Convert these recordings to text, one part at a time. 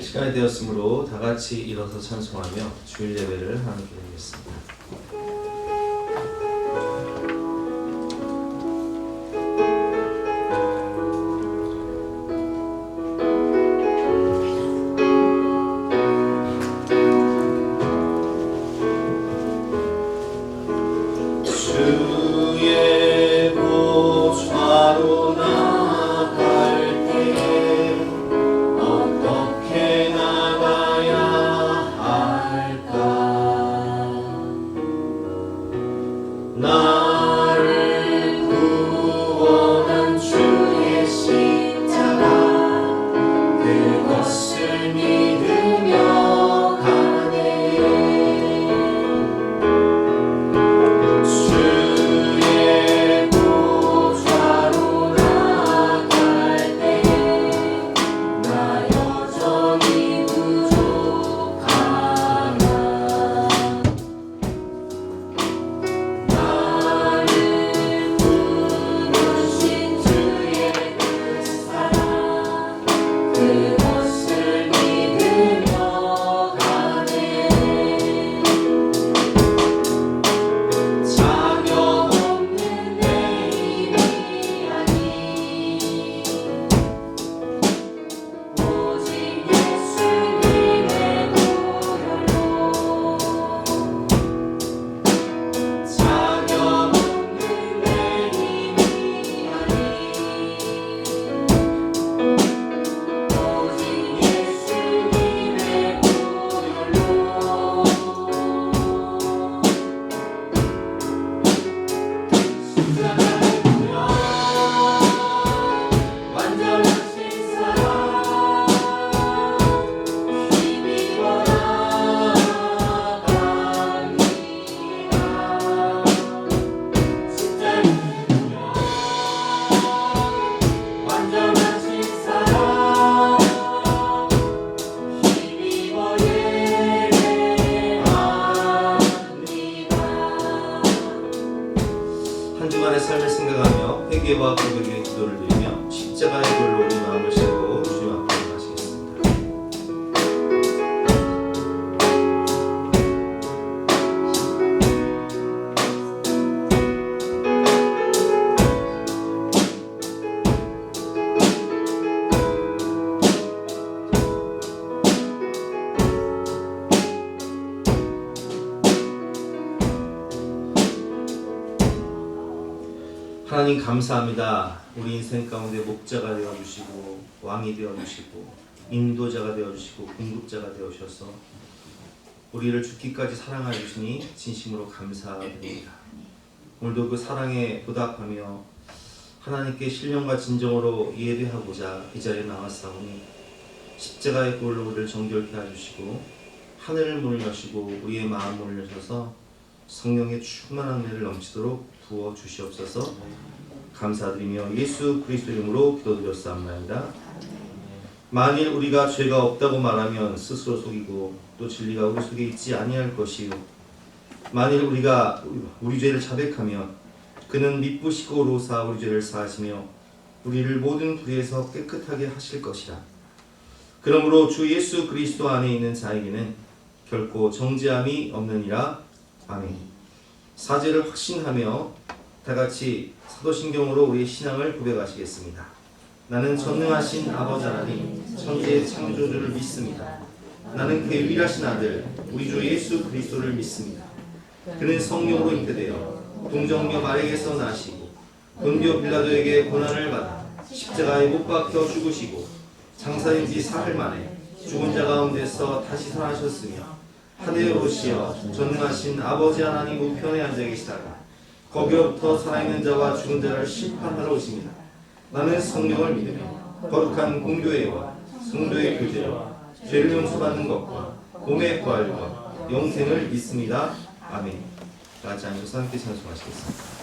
시간이 되었으므로 다 같이 일어서 찬송하며 주일 예배를 함께 드리겠습니다. 한 주간의 삶을 생각하며 회개와 고백의 기도를 드리며 십자가의 돌로 우리 마음을 싣고 주님 앞에 나가시겠습니다. 하나님 감사합니다. 우리 인생 가운데 목자가 되어주시고 왕이 되어주시고 인도자가 되어주시고 공급자가 되어주셔서 우리를 죽기까지 사랑하여 주시니 진심으로 감사드립니다. 오늘도 그 사랑에 보답하며 하나님께 신령과 진정으로 예배하고자 이 자리에 나왔사오니 십자가의 꼴로 우리를 정결케 해주시고 하늘 문을 여시고 우리의 마음 문을 여셔서 성령의 충만한 은혜를 넘치도록 부어 주시옵소서. 감사드리며 예수 그리스도 이름으로 기도드렸사옵나이다. 만일 우리가 죄가 없다고 말하면 스스로 속이고 또 진리가 우리 속에 있지 아니할 것이요 만일 우리가 우리 죄를 자백하면 그는 미쁘시고 로사 우리 죄를 사하시며 우리를 모든 불의에서 깨끗하게 하실 것이라. 그러므로 주 예수 그리스도 안에 있는 자에게는 결코 정죄함이 없느니라. 아멘. 사죄를 확신하며 다같이 사도신경으로 우리의 신앙을 고백하시겠습니다. 나는 전능하신 아버지 하나님 천지의 창조주를 믿습니다. 나는 그의 유일하신 아들 우리 주 예수 그리스도를 믿습니다. 그는 성령으로 잉태되어 동정녀 마리아에게서 나시고 본디오 빌라도에게 고난을 받아 십자가에 못 박혀 죽으시고 장사된 지 사흘 만에 죽은 자 가운데서 다시 살아나셨으며 하늘에 오르시어 전능하신 아버지 하나님 우편에 앉아 계시다가 거기로부터 살아있는 자와 죽은 자를 심판하러 오십니다. 나는 성령을 믿으며 거룩한 공교회와 성도의 교제와 죄를 용서받는 것과 몸의 부활과 영생을 믿습니다. 아멘. 다 같이 앉아서 함께 찬송하시겠습니다.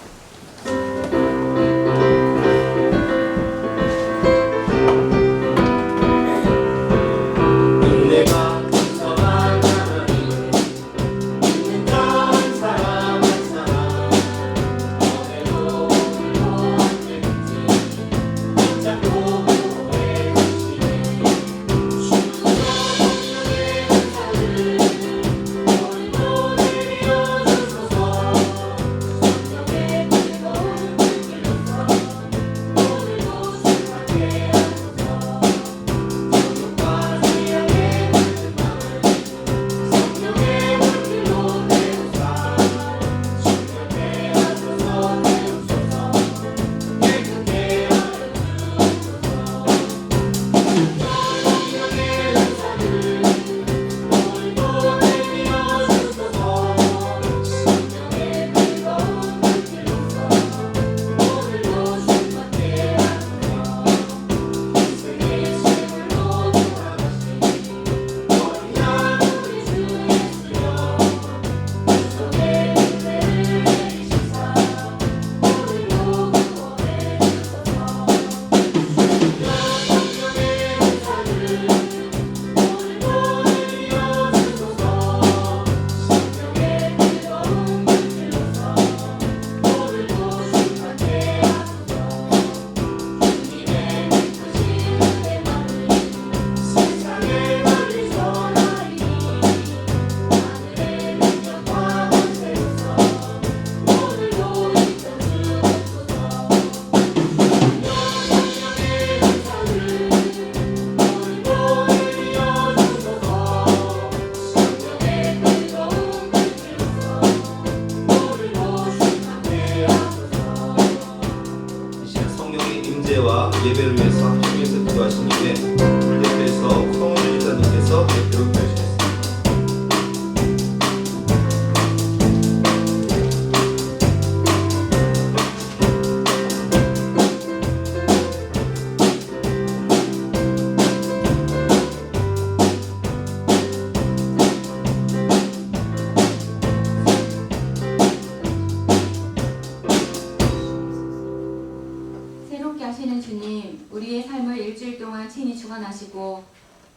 친히 주관하시고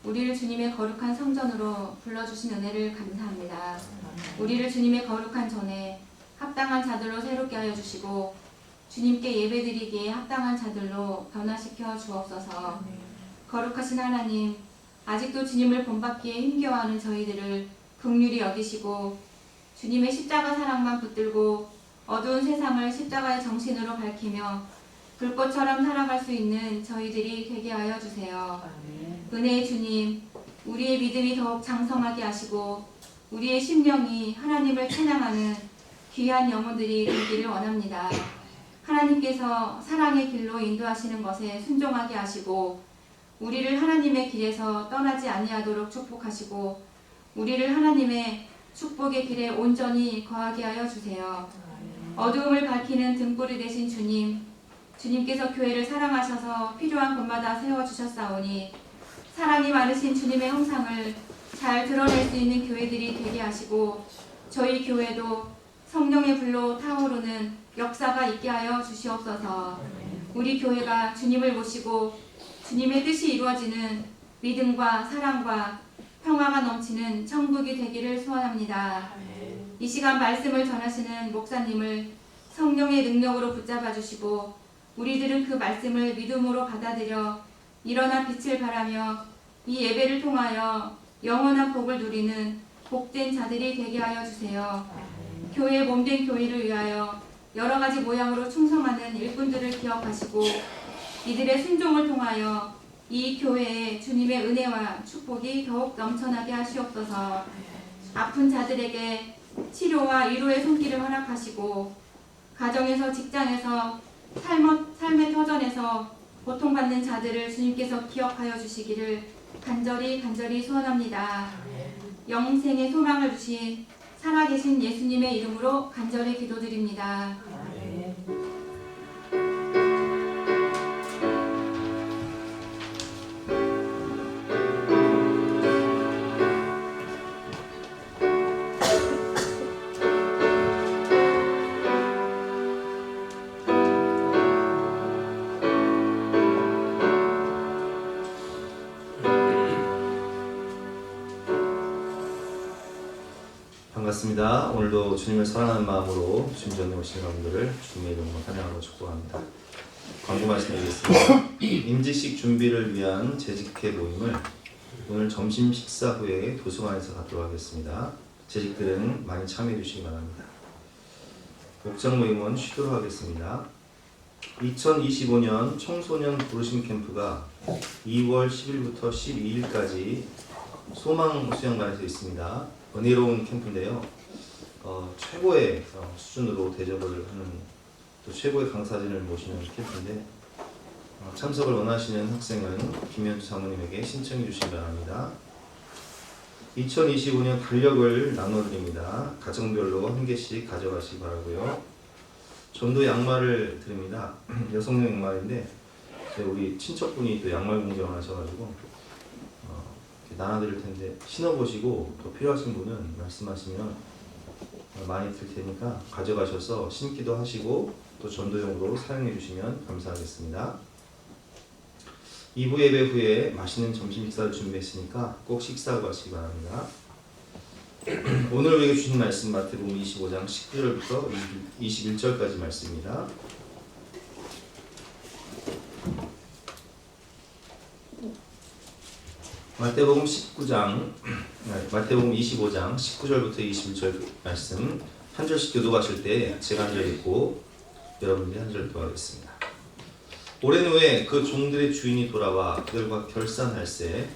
우리를 주님의 거룩한 성전으로 불러주신 은혜를 감사합니다. 우리를 주님의 거룩한 전에 합당한 자들로 새롭게 하여 주시고 주님께 예배드리기에 합당한 자들로 변화시켜 주옵소서. 거룩하신 하나님, 아직도 주님을 본받기에 힘겨워하는 저희들을 긍휼히 여기시고 주님의 십자가 사랑만 붙들고 어두운 세상을 십자가의 정신으로 밝히며 불꽃처럼 살아갈 수 있는 저희들이 되게 하여 주세요. 은혜의 주님, 우리의 믿음이 더욱 장성하게 하시고 우리의 심령이 하나님을 찬양하는 귀한 영혼들이 되기를 원합니다. 하나님께서 사랑의 길로 인도하시는 것에 순종하게 하시고 우리를 하나님의 길에서 떠나지 아니하도록 축복하시고 우리를 하나님의 축복의 길에 온전히 거하게 하여 주세요. 어두움을 밝히는 등불이 되신 주님, 주님께서 교회를 사랑하셔서 필요한 곳마다 세워주셨사오니 사랑이 많으신 주님의 형상을 잘 드러낼 수 있는 교회들이 되게 하시고 저희 교회도 성령의 불로 타오르는 역사가 있게 하여 주시옵소서. 우리 교회가 주님을 모시고 주님의 뜻이 이루어지는 믿음과 사랑과 평화가 넘치는 천국이 되기를 소원합니다. 이 시간 말씀을 전하시는 목사님을 성령의 능력으로 붙잡아 주시고 우리들은 그 말씀을 믿음으로 받아들여 일어나 빛을 발하며 이 예배를 통하여 영원한 복을 누리는 복된 자들이 되게 하여 주세요. 교회의 몸된 교회를 위하여 여러 가지 모양으로 충성하는 일꾼들을 기억하시고 이들의 순종을 통하여 이 교회에 주님의 은혜와 축복이 더욱 넘쳐나게 하시옵소서. 아픈 자들에게 치료와 위로의 손길을 허락하시고 가정에서 직장에서 삶의 터전에서 고통받는 자들을 주님께서 기억하여 주시기를 간절히 소원합니다. 영생의 소망을 주신 살아계신 예수님의 이름으로 간절히 기도드립니다. 반갑습니다. 오늘도 주님을 사랑하는 마음으로 주님 전에 오신 여러분들을 주님의 이름으로 환영하고 축복합니다. 광고 말씀드리겠습니다. 임직식 준비를 위한 재직회 모임을 오늘 점심 식사 후에 도서관에서 갖도록 하겠습니다. 재직들은 많이 참여해 주시기 바랍니다. 목장 모임은 쉬도록 하겠습니다. 2025년 청소년 부르심 캠프가 2월 10일부터 12일까지 소망 수양관에서 있습니다. 은혜로운 캠프인데요. 최고의 수준으로 대접을 하는 또 최고의 강사진을 모시는 캠프인데 참석을 원하시는 학생은 김현주 사모님에게 신청해 주시기 바랍니다. 2025년 달력을 나눠드립니다. 가정별로 한 개씩 가져가시기 바라고요. 전도 양말을 드립니다. 여성용 양말인데 우리 친척분이 또 양말 공정을 하셔가지고 나눠드릴 텐데 신어보시고 또 필요하신 분은 말씀하시면 많이 들 테니까 가져가셔서 신기도 하시고 또 전도용으로 사용해 주시면 감사하겠습니다. 2부 예배 후에 맛있는 점심 식사를 준비했으니까 꼭 식사하고 가시기 바랍니다. 오늘 우리에게 주신 말씀 마태복음 25장 19절부터 21절까지 말씀입니다. 마태복음 25장 19절부터 21절 말씀 한 절씩 교도하실 때 제가 한 절 읽고 여러분들이 한 절 교도하겠습니다. 오랜 후에 그 종들의 주인이 돌아와 그들과 결산할세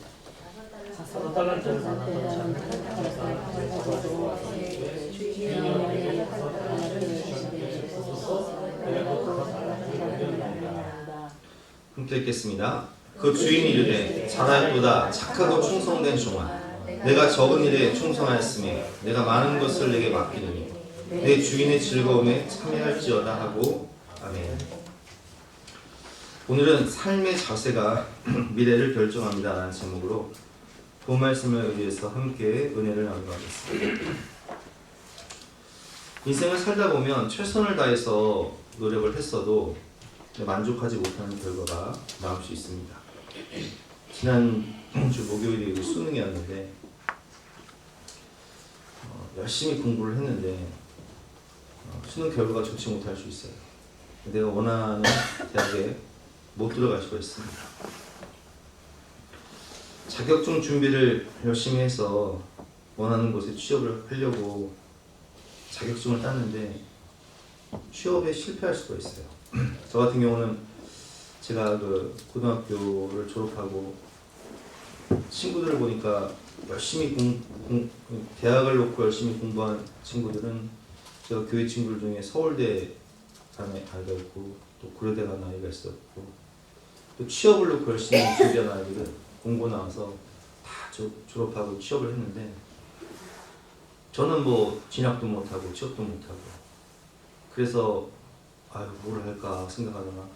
함께 읽겠습니다. 그 주인이 이르되 잘하였도다 착하고 충성된 종아 내가 적은 일에 충성하였으니 내가 많은 것을 내게 맡기노니 내 주인의 즐거움에 참여할지어다 하고 아멘. 오늘은 삶의 자세가 미래를 결정합니다 라는 제목으로 본 말씀을 의지해서 함께 은혜를 나누겠습니다. 인생을 살다 보면 최선을 다해서 노력을 했어도 만족하지 못하는 결과가 나올 수 있습니다. 지난주 목요일이 수능이었는데 열심히 공부를 했는데 수능 결과가 좋지 못할 수 있어요. 내가 원하는 대학에 못 들어갈 수가 있습니다. 자격증 준비를 열심히 해서 원하는 곳에 취업을 하려고 자격증을 땄는데 취업에 실패할 수가 있어요. 저 같은 경우는 제가 그 고등학교를 졸업하고 친구들을 보니까 열심히 대학을 놓고 열심히 공부한 친구들은 제가 교회 친구들 중에 서울대 간 아이가 있고 또 고려대 간 아이가 있었고 또 취업을 놓고 열심히 준비한 아이들은 공고 나와서 다 졸업하고 취업을 했는데 저는 뭐 진학도 못하고 취업도 못하고 그래서 뭘 할까 생각하다가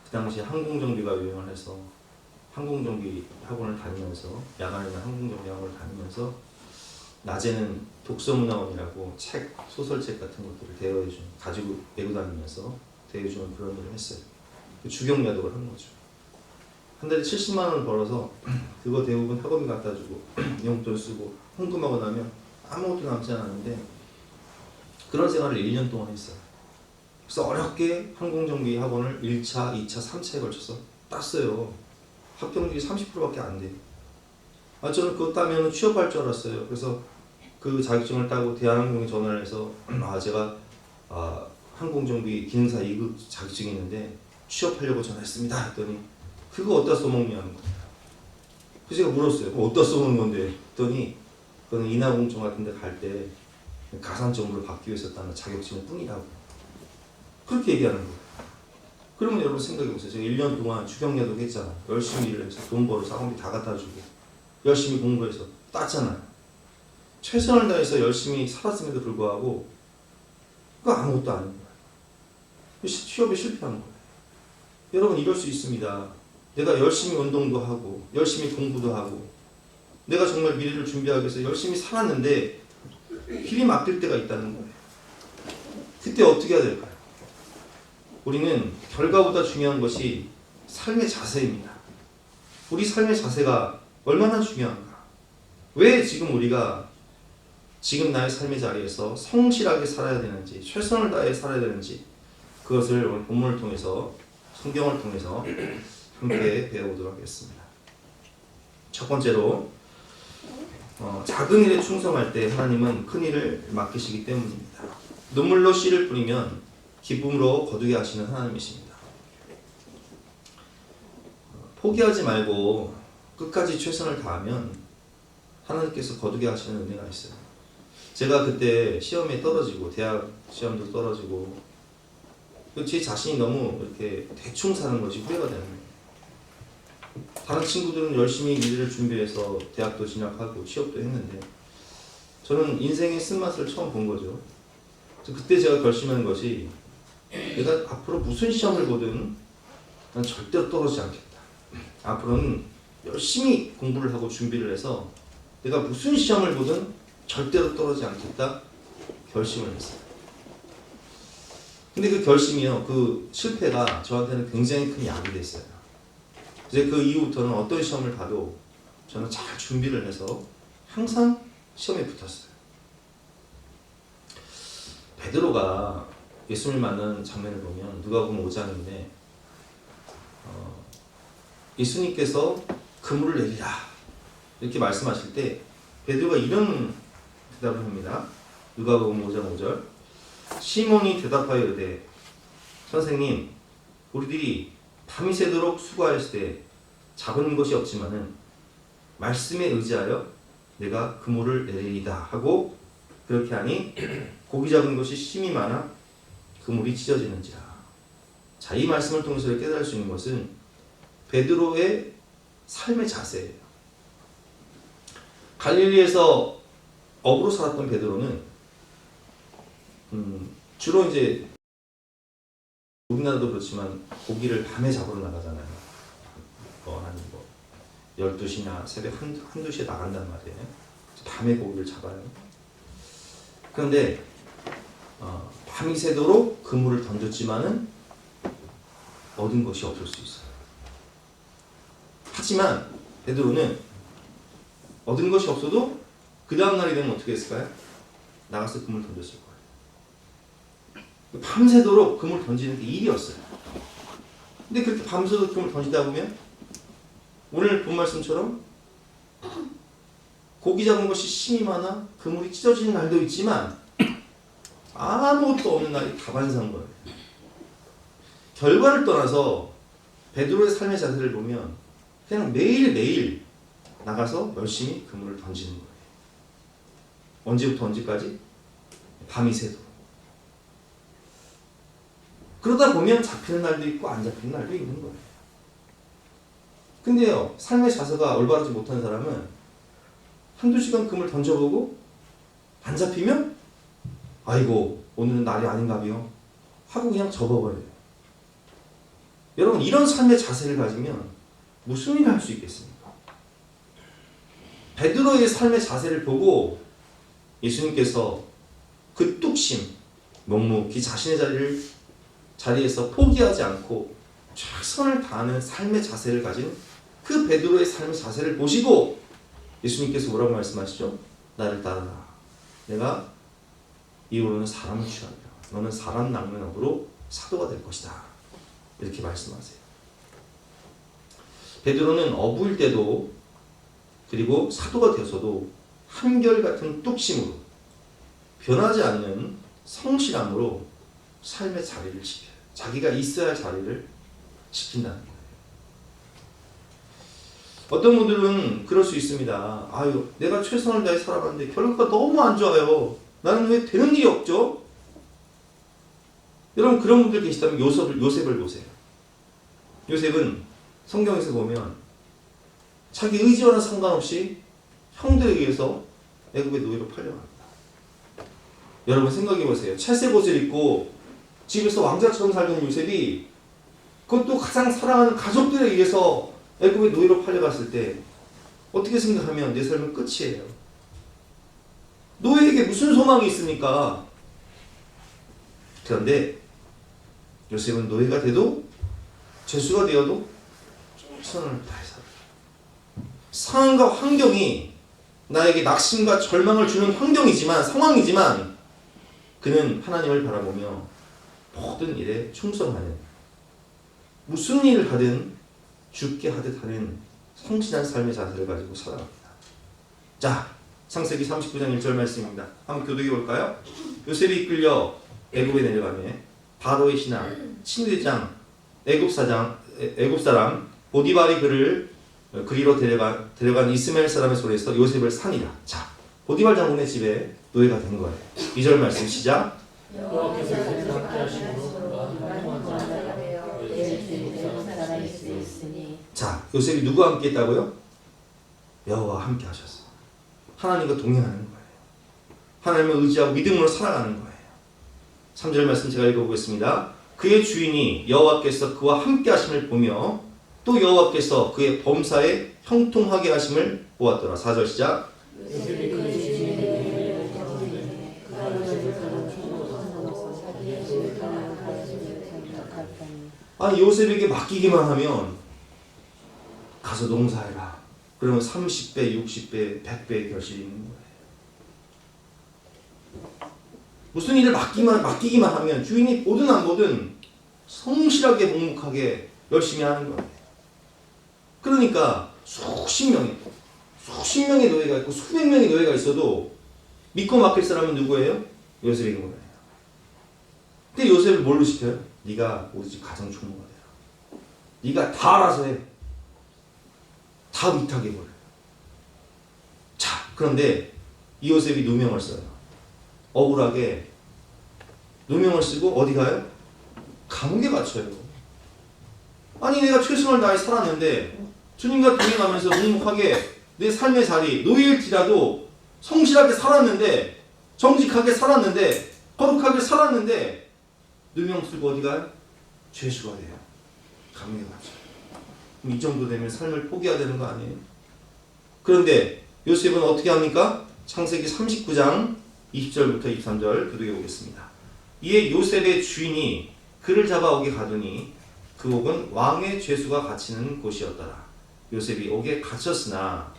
그 당시에 항공정비가 유행을 해서 항공정비 학원을 다니면서 야간에는 항공정비 학원을 다니면서 낮에는 독서문화원이라고 책, 소설책 같은 것들을 대여해주는 가지고 메고 다니면서 대여해주는 그런 일을 했어요. 주경야독을 한 거죠. 한 달에 70만 원을 벌어서 그거 대부분 학원비 갖다 주고 용돈 쓰고 헌금하고 나면 아무것도 남지 않았는데 그런 생활을 1년 동안 했어요. 그래서 어렵게 항공정비 학원을 1차, 2차, 3차에 걸쳐서 땄어요. 합격률이 30%밖에 안 돼요. 저는 그거 따면 취업할 줄 알았어요. 그래서 그 자격증을 따고 대한항공에 전화를 해서 제가 항공정비 기능사 2급 자격증이 있는데 취업하려고 전화했습니다 했더니 그거 어디다 써먹냐는 거예요. 그래서 제가 물었어요. 어디다 써먹는 건데 했더니 그거는 인하공정 같은 데 갈 때 가산점으로 받기 위해서 따는 자격증일 뿐이라고 그렇게 얘기하는 거예요. 그러면 여러분 생각해보세요. 제가 1년 동안 주경야독 했잖아요. 열심히 일을 해서 돈 벌어서 학원비 다 갖다 주고 열심히 공부해서 땄잖아요. 최선을 다해서 열심히 살았음에도 불구하고 그거 아무것도 아닌 거예요. 취업에 실패한 거예요. 여러분 이럴 수 있습니다. 내가 열심히 운동도 하고 열심히 공부도 하고 내가 정말 미래를 준비하기 위해서 열심히 살았는데 길이 막힐 때가 있다는 거예요. 그때 어떻게 해야 될까요? 우리는 결과보다 중요한 것이 삶의 자세입니다. 우리 삶의 자세가 얼마나 중요한가? 왜 지금 우리가 지금 나의 삶의 자리에서 성실하게 살아야 되는지 최선을 다해 살아야 되는지 그것을 오늘 본문을 통해서 성경을 통해서 함께 배워보도록 하겠습니다. 첫 번째로 작은 일에 충성할 때 하나님은 큰 일을 맡기시기 때문입니다. 눈물로 씨를 뿌리면 기쁨으로 거두게 하시는 하나님이십니다. 포기하지 말고 끝까지 최선을 다하면 하나님께서 거두게 하시는 은혜가 있어요. 제가 그때 시험에 떨어지고 대학 시험도 떨어지고 제 자신이 너무 이렇게 대충 사는 것이 후회가 되는 거예요. 다른 친구들은 열심히 미래를 준비해서 대학도 진학하고 취업도 했는데 저는 인생의 쓴맛을 처음 본 거죠. 그때 제가 결심한 것이 내가 앞으로 무슨 시험을 보든 난 절대로 떨어지지 않겠다. 앞으로는 열심히 공부를 하고 준비를 해서 내가 무슨 시험을 보든 절대로 떨어지지 않겠다 결심을 했어요. 근데 그 결심이요, 그 실패가 저한테는 굉장히 큰 약이 됐어요. 이제 그 이후부터는 어떤 시험을 봐도 저는 잘 준비를 해서 항상 시험에 붙었어요. 베드로가 예수님을 만나는 장면을 보면 누가복음 5장인데 예수님께서 그물을 내리라 이렇게 말씀하실 때 베드로가 이런 대답을 합니다. 누가복음 5장 5절 시몬이 대답하여 이르되 선생님 우리들이 밤이 새도록 수고하였을 때 잡은 것이 없지만은 말씀에 의지하여 내가 그물을 내리리다 하고 그렇게 하니 고기 잡은 것이 심히 많아 그물이 찢어지는지라. 자, 이 말씀을 통해서 깨달을 수 있는 것은 베드로의 삶의 자세예요. 갈릴리에서 어부로 살았던 베드로는 주로 이제 우리나라도 그렇지만 고기를 밤에 잡으러 나가잖아요. 한 12시나 새벽 한두 시에 나간단 말이에요. 밤에 고기를 잡아요. 그런데 밤이 새도록 그물을 던졌지만은 얻은 것이 없을 수 있어요. 하지만 베드로는 얻은 것이 없어도 그 다음날이 되면 어떻게 했을까요? 나가서 그물 던졌을 거예요. 밤새도록 그물 던지는 게 일이었어요. 근데 그렇게 밤새도록 그물 던지다 보면 오늘 본 말씀처럼 고기 잡은 것이 심이 많아 그물이 찢어지는 날도 있지만 아무것도 없는 날이 다반사인 거예요. 결과를 떠나서 베드로의 삶의 자세를 보면 그냥 매일매일 나가서 열심히 그물을 던지는 거예요. 언제부터 언제까지? 밤이 새도록. 그러다 보면 잡히는 날도 있고 안 잡히는 날도 있는 거예요. 근데요, 삶의 자세가 올바르지 못한 사람은 한두 시간 그물 던져보고 안 잡히면 아이고 오늘은 날이 아닌가비요 하고 그냥 접어버려요. 여러분, 이런 삶의 자세를 가지면 무슨 일을 할 수 있겠습니까? 베드로의 삶의 자세를 보고 예수님께서 그 뚝심, 묵묵히 자신의 자리에서 포기하지 않고 최선을 다하는 삶의 자세를 가진 그 베드로의 삶의 자세를 보시고 예수님께서 뭐라고 말씀하시죠? 나를 따르라. 내가 이후로는 사람을 취하리라. 너는 사람 낚는 업으로 사도가 될 것이다. 이렇게 말씀하세요. 베드로는 어부일 때도 그리고 사도가 되어서도 한결같은 뚝심으로 변하지 않는 성실함으로 삶의 자리를 지켜요. 자기가 있어야 할 자리를 지킨다는 거예요. 어떤 분들은 그럴 수 있습니다. 아유, 내가 최선을 다해 살아봤는데 결과가 너무 안 좋아요. 나는 왜 되는 일이 없죠? 여러분, 그런 분들 계시다면 요셉을 보세요. 요셉은 성경에서 보면 자기 의지와는 상관없이 형들에 의해서 애굽의 노예로 팔려갑니다. 여러분 생각해 보세요. 찰색 옷을 입고 집에서 왕자처럼 살던 요셉이 그것도 가장 사랑하는 가족들에 의해서 애굽의 노예로 팔려갔을 때 어떻게 생각하면 내 삶은 끝이에요. 노예에게 무슨 소망이 있습니까? 그런데 요셉은 노예가 돼도 죄수가 되어도 최선을 다해 살아요. 상황과 환경이 나에게 낙심과 절망을 주는 상황이지만 그는 하나님을 바라보며 모든 일에 충성하는, 무슨 일을 하든 죽게 하듯 하는 성실한 삶의 자세를 가지고 살아갑니다. 자, 창세기 39장 1절 말씀입니다. 한번 교독해 볼까요? 요셉이 이끌려 애굽에 내려가매 바로의 신하 친위대장 애굽 사람 보디발이 그를 그리로 데려간 이스마엘 사람의 손에서 요셉을 산이라. 자, 보디발 장군의 집에 노예가 된 거예요. 2절 말씀 시작. 여호와께서 그를 함께 하심으로 자, 요셉이 누구와 함께 했다고요? 여호와와 함께 하셨어. 하나님과 동행하는 거예요. 하나님을 의지하고 믿음으로 살아가는 거예요. 3절 말씀 제가 읽어보겠습니다. 그의 주인이 여호와께서 그와 함께 하심을 보며 또 여호와께서 그의 범사에 형통하게 하심을 보았더라. 4절 시작. 요셉이 그의 주인의 노예를 경외하니 그가 요셉을 가는 아니, 요셉에게 맡기기만 하면 가서 농사해라. 그러면 30배, 60배, 100배의 결실이 있는 거예요. 무슨 일을 맡기기만 하면 주인이 보든 안 보든 성실하게 묵묵하게 열심히 하는 거예요. 그러니까 수십 명의 노예가 있고 수백 명의 노예가 있어도 믿고 맡길 사람은 누구예요? 요셉인 거예요. 근데 요셉을 뭘로 시켜요? 네가 우리 집 가정 총무가 되라. 네가 다 알아서 해. 다 위탁해 버려요. 자, 그런데 이 요셉이 누명을 써요. 억울하게 누명을 쓰고 어디 가요? 감옥에 갇혀요. 아니, 내가 최선을 다해 살았는데 주님과 동행하면서 묵묵하게 내 삶의 자리, 노예일지라도 성실하게 살았는데, 정직하게 살았는데, 거룩하게 살았는데 누명 쓰고 어디 가요? 죄수가 돼요. 감옥에 갇혀요. 그럼 이 정도 되면 삶을 포기해야 되는 거 아니에요? 그런데 요셉은 어떻게 합니까? 창세기 39장 20절부터 23절 교독해 보겠습니다. 이에 요셉의 주인이 그를 잡아 옥에 가두니 그 옥은 왕의 죄수가 갇히는 곳이었더라. 요셉이 옥에 갇혔으나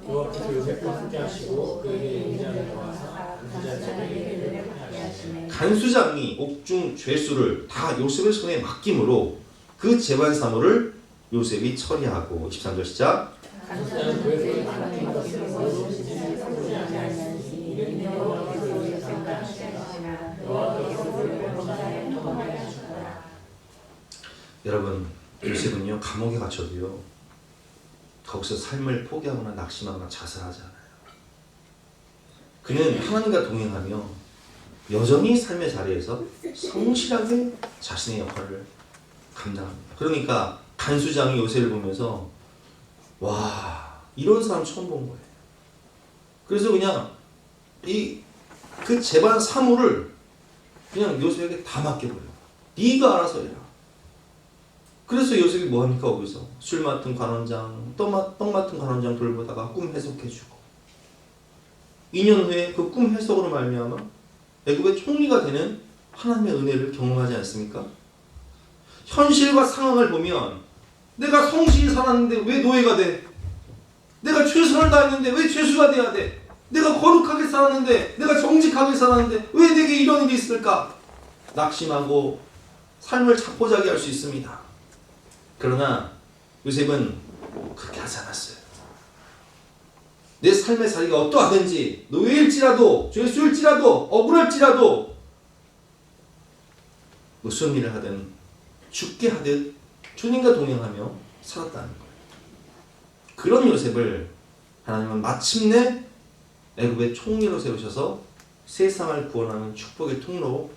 여호와께서 요셉과 함께 하시고 그에게 인자를 모아서 그 자들에게 하게 하시네. 간수장이 옥중 죄수를 다 요셉의 손에 맡김으로 그 재반 사물을 요셉이 처리하고 23절 시작. 간수장은 그 손에 맡긴 것을 무엇이든지 상관하지 않으니 이는 여호와께서 요셉과 함께 하시나 여호와께서 그를 범사에 통하게 하시더라. 여러분, 요셉은요 감옥에 갇혀도요 거기서 삶을 포기하거나 낙심하거나 자살하지 않아요. 그는 하나님과 동행하며 여전히 삶의 자리에서 성실하게 자신의 역할을 감당합니다. 그러니까 간수장이 요셉을 보면서 와, 이런 사람 처음 본 거예요. 그래서 그냥 그 재반 사물을 그냥 요셉에게 다 맡겨버려요. 네가 알아서 해라. 그래서 요셉이 뭐합니까? 거기서 술 맡은 관원장, 떡 맡은 관원장 돌보다가 꿈 해석해주고 2년 후에 그 꿈 해석으로 말미암아 애굽의 총리가 되는 하나님의 은혜를 경험하지 않습니까? 현실과 상황을 보면 내가 성실히 살았는데 왜 노예가 돼? 내가 최선을 다했는데 왜 죄수가 돼야 돼? 내가 거룩하게 살았는데, 내가 정직하게 살았는데 왜 내게 이런 일이 있을까? 낙심하고 삶을 자포자기 할 수 있습니다. 그러나 요셉은 그렇게 하지 않았어요. 내 삶의 자리가 어떠하든지 노예일지라도 죄수일지라도 억울할지라도 무슨 일을 하든 죽게 하듯 주님과 동행하며 살았다는 거예요. 그런 요셉을 하나님은 마침내 애굽의 총리로 세우셔서 세상을 구원하는 축복의 통로로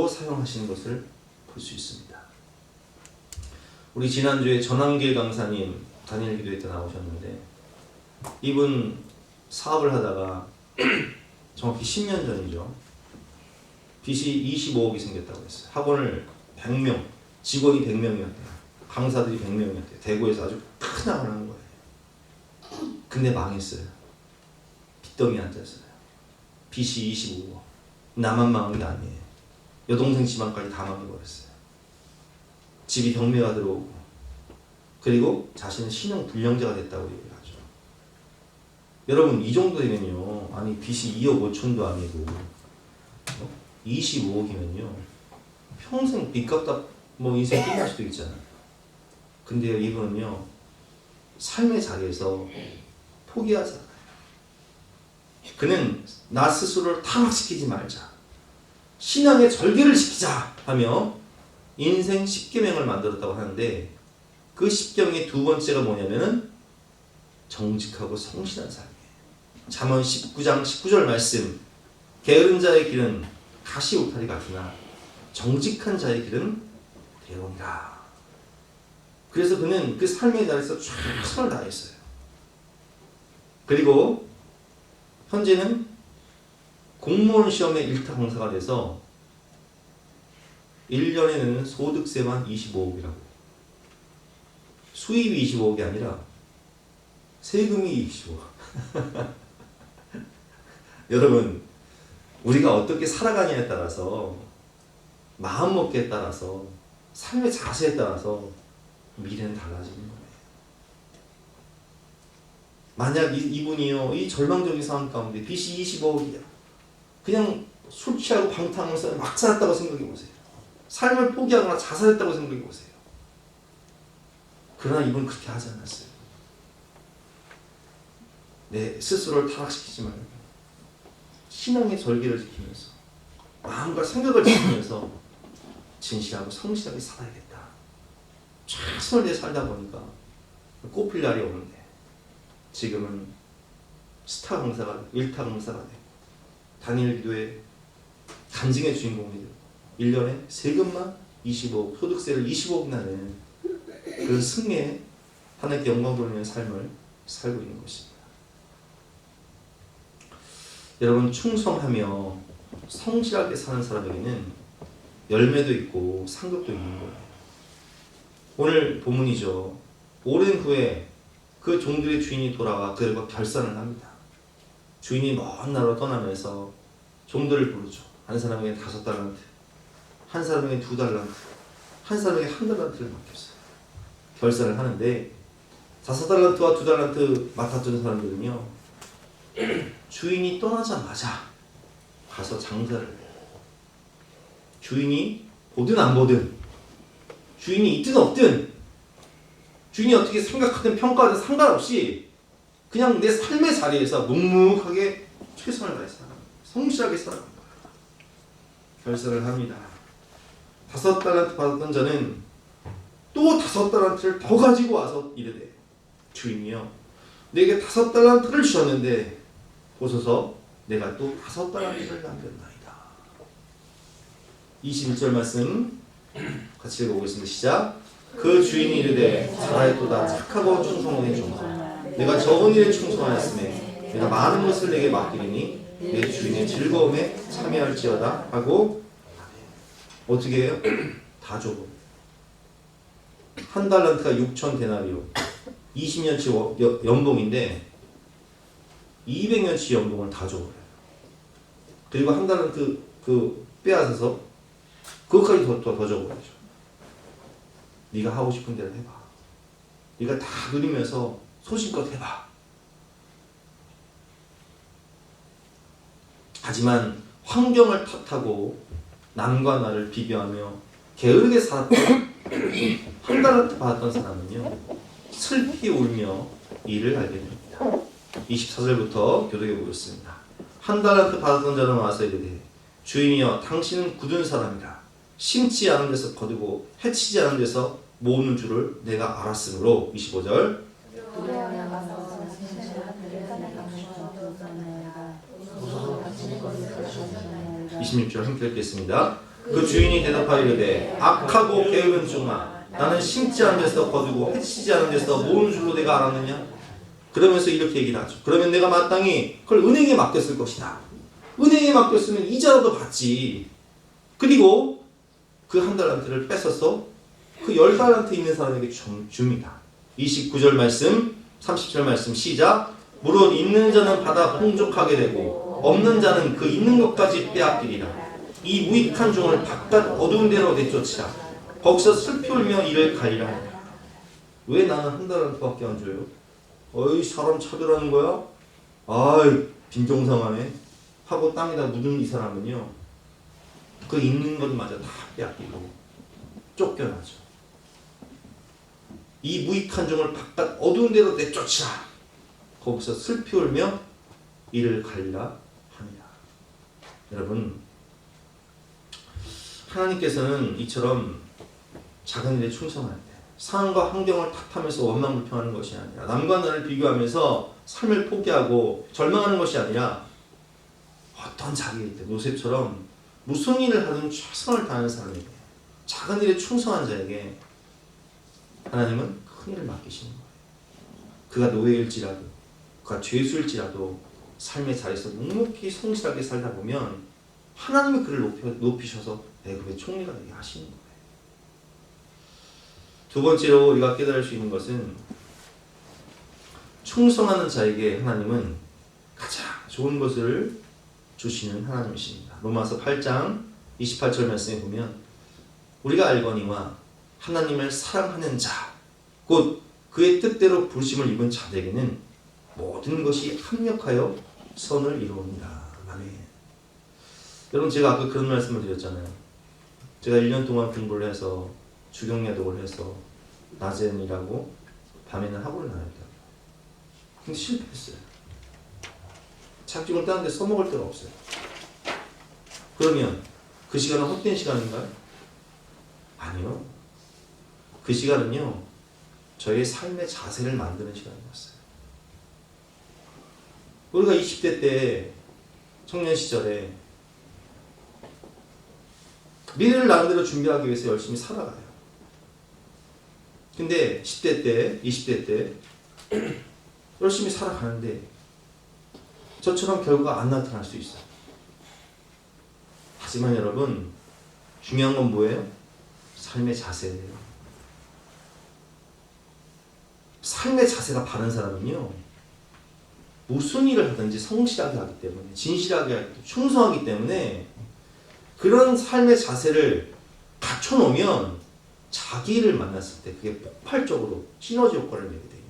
사용하시는 것을 볼 수 있습니다. 우리 지난주에 전한길 강사님 다니엘 기도회 때 나오셨는데 이분 사업을 하다가 정확히 10년 전이죠. 빚이 25억이 생겼다고 했어요. 학원을 100명, 직원이 100명이었대요. 강사들이 100명이었대요. 대구에서 아주 큰 학원을 하는 거예요. 근데 망했어요. 빚더미에 앉았어요. 빚이 25억. 나만 망한 게 아니에요. 여동생 집안까지 다 망해버렸어요. 집이 경매가 들어오고 그리고 자신은 신용 불량자가 됐다고 얘기를 하죠. 여러분 이 정도 되면요, 아니 빚이 2억 5천도 아니고 25억이면요 평생 빚 갚다 뭐 인생 끝날 수도 있잖아요. 근데요 이분은요 삶의 자리에서 포기하지 않아요. 그는 나 스스로를 타락시키지 말자, 신앙의 절개를 시키자 하며 인생 10계명을 만들었다고 하는데 그 10계명의 두 번째가 뭐냐면은 정직하고 성실한 삶이에요. 잠언 19장 19절 말씀, 게으른 자의 길은 가시 울타리 같으나 정직한 자의 길은 대원이라. 그래서 그는 그 삶의 자리에서 최선을 다했어요. 그리고 현재는 공무원 시험에 1타 강사가 돼서 1년에 내는 소득세만 25억이라고. 수입이 25억이 아니라 세금이 25억. 여러분, 우리가 어떻게 살아가냐에 따라서, 마음먹기에 따라서, 삶의 자세에 따라서 미래는 달라지는 거예요. 만약 이분이요, 이 절망적인 상황 가운데 빚이 25억이야. 그냥 술 취하고 방탕하면서 막 살았다고 생각해 보세요. 삶을 포기하거나 자살했다고 생각해 보세요. 그러나 이분은 그렇게 하지 않았어요. 내 스스로를 타락시키지 말고 신앙의 절개를 지키면서 마음과 생각을 지키면서 진실하고 성실하게 살아야겠다. 최선을 다해 살다 보니까 꼽힐 날이 오는데 지금은 스타 강사가 되고 1타 강사가 되고 다니엘 기도의 간증의 주인공이 되고 1년에 세금만 25억, 소득세를 25억 나는 그 승리에 하나님께 영광 돌리는 삶을 살고 있는 것입니다. 여러분, 충성하며 성실하게 사는 사람에게는 열매도 있고 상급도 있는 거예요. 오늘 본문이죠. 오랜 후에 그 종들의 주인이 돌아와 그들과 결산을 합니다. 주인이 먼 나라로 떠나면서 종들을 부르죠. 한 사람에게 5달란트, 한 사람에게 2달란트, 한 사람에게 1달란트를 맡겼어요. 결산을 하는데 5달란트와 2달란트 맡았던 사람들은요, 주인이 떠나자마자 가서 장사를 해요. 주인이 보든 안 보든, 주인이 있든 없든, 주인이 어떻게 생각하든 평가하든 상관없이 그냥 내 삶의 자리에서 묵묵하게 최선을 다해 살아갑니다. 성실하게 살아갑니다. 결사를 합니다. 5달란트 받았던 자는 또 5달란트를 더 가지고 와서 이르되, 주인이여, 내게 5달란트를 주셨는데 보소서 내가 또 5달란트를 남겼나이다. 21절 말씀 같이 읽어보겠습니다. 시작. 그 주인이 이르되 잘하였도다. 착하고 충성된 종아, 내가 적은 일에 충성하였으며 내가 많은 것을 내게 맡기리니 내 주인의 즐거움에 참여할지어다 하고, 어떻게 해요? 다 줘버려. 한 달란트가 6천 데나리오, 20년치 연봉인데 200년치 연봉을 다 줘버려요. 그리고 한 달란트 빼앗아서 그것까지 더 줘버리죠. 네가 하고 싶은 대로 해봐. 네가 다 누리면서 소신껏 해봐. 하지만 환경을 탓하고 남과 나를 비교하며 게으르게 살았던 한 달란트 받았던 사람은요, 슬피 울며 이를 알게 됩니다. 24절부터 교독해 보겠습니다. 한 달란트 받았던 자는 와서 이르되, 주인이여, 당신은 굳은 사람이라 심지 않은 데서 거두고 해치지 않은 데서 모으는 줄을 내가 알았으므로. 25절. 26절 함께 읽겠습니다. 그 주인이 대답하여 이르되, 악하고 게으른 종아, 나는 심지 않은 데서 거두고 해치지 않은 데서 모으는 줄로 내가 알았느냐? 그러면서 이렇게 얘기를 하죠. 그러면 내가 마땅히 그걸 은행에 맡겼을 것이다. 은행에 맡겼으면 이자라도 받지. 그리고 그 한 달란트를 뺏어서 그 10달란트 있는 사람에게 줍니다. 29절 말씀, 30절 말씀 시작. 무릇 있는 자는 받아 풍족하게 되고 없는 자는 그 있는 것까지 빼앗기리라. 이 무익한 종을 바깥 어두운 데로 내쫓으라. 거기서 슬피 울며 이를 가리라. 왜 나는 한 달란트밖에 안 줘요? 어이, 사람 차별하는 거야? 아이, 빈정상하네 하고 땅에다 묻은 이 사람은요, 그 있는 것마저 다 빼앗기고 쫓겨나죠. 이 무익한 종을 바깥 어두운 데로 내쫓으라. 거기서 슬피 울며 이를 갈리라 하니라. 여러분, 하나님께서는 이처럼 작은 일에 충성할 때, 상황과 환경을 탓하면서 원망불평하는 것이 아니라, 남과 나를 비교하면서 삶을 포기하고 절망하는 것이 아니라, 어떤 자기일 때 요셉처럼 무슨 일을 하든 최선을 다하는 사람에게, 작은 일에 충성한 자에게 하나님은 큰 일을 맡기시는 거예요. 그가 노예일지라도, 그가 죄수일지라도 삶의 자리에서 묵묵히 성실하게 살다 보면 하나님이 그를 높이셔서 애굽의 총리가 되게 하시는 거예요. 두 번째로 우리가 깨달을 수 있는 것은, 충성하는 자에게 하나님은 가장 좋은 것을 주시는 하나님이십니다. 로마서 8장 28절 말씀에 보면, 우리가 알거니와 하나님을 사랑하는 자, 곧 그의 뜻대로 부르심을 입은 자들에게는 모든 것이 합력하여 선을 이루옵니다. 아멘. 여러분, 제가 아까 그런 말씀을 드렸잖아요. 제가 1년 동안 공부를 해서 주경야독을 해서 낮에는 일하고 밤에는 학원을 다녔다. 근데 실패했어요. 자격증을 따는데 써먹을 데가 없어요. 그러면 그 시간은 헛된 시간인가요? 아니요. 그 시간은요, 저의 삶의 자세를 만드는 시간이었어요. 우리가 20대 때, 청년 시절에 미래를 나름대로 준비하기 위해서 열심히 살아가요. 근데 10대 때, 20대 때 열심히 살아가는데 저처럼 결과가 안 나타날 수 있어요. 하지만 여러분, 중요한 건 뭐예요? 삶의 자세예요. 삶의 자세가 바른 사람은요, 무슨 일을 하든지 성실하게 하기 때문에, 진실하게 하기 때문에, 충성하기 때문에 그런 삶의 자세를 갖춰놓으면 자기 일을 만났을 때 그게 폭발적으로 시너지 효과를 내게 돼요.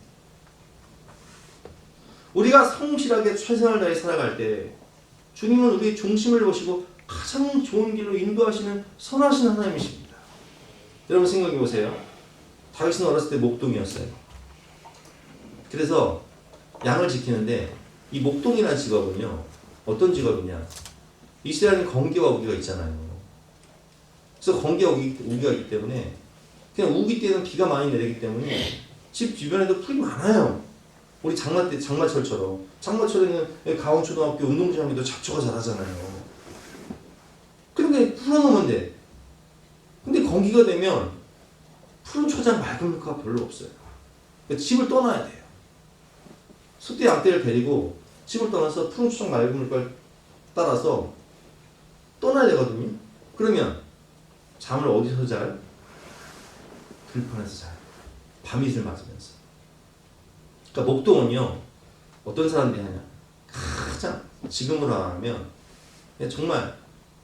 우리가 성실하게 최선을 다해 살아갈 때 주님은 우리의 중심을 보시고 가장 좋은 길로 인도하시는 선하신 하나님이십니다. 여러분 생각해 보세요. 다윗은 어렸을 때 목동이었어요. 그래서 양을 지키는데 이 목동이라는 직업은요, 어떤 직업이냐? 이스라엘은 건기와 우기가 있잖아요. 그래서 건기와 우기가 있기 때문에 그냥 우기 때는 비가 많이 내리기 때문에 집 주변에도 풀이 많아요. 우리 장마철처럼. 장마철에는 가온초등학교 운동장에도 잡초가 자라잖아요. 그러니까 풀어놓으면 돼. 근데 건기가 되면 푸른 초장 맑은 물가가 별로 없어요. 그러니까 집을 떠나야 돼요. 소떼 양떼를 데리고 집을 떠나서 푸른 초장 맑은 물가를 따라서 떠나야 되거든요. 그러면 잠을 어디서 자요? 들판에서 자요. 밤이슬 맞으면서. 그러니까 목동은요, 어떤 사람들이 하냐? 가장 지금으로 하면 정말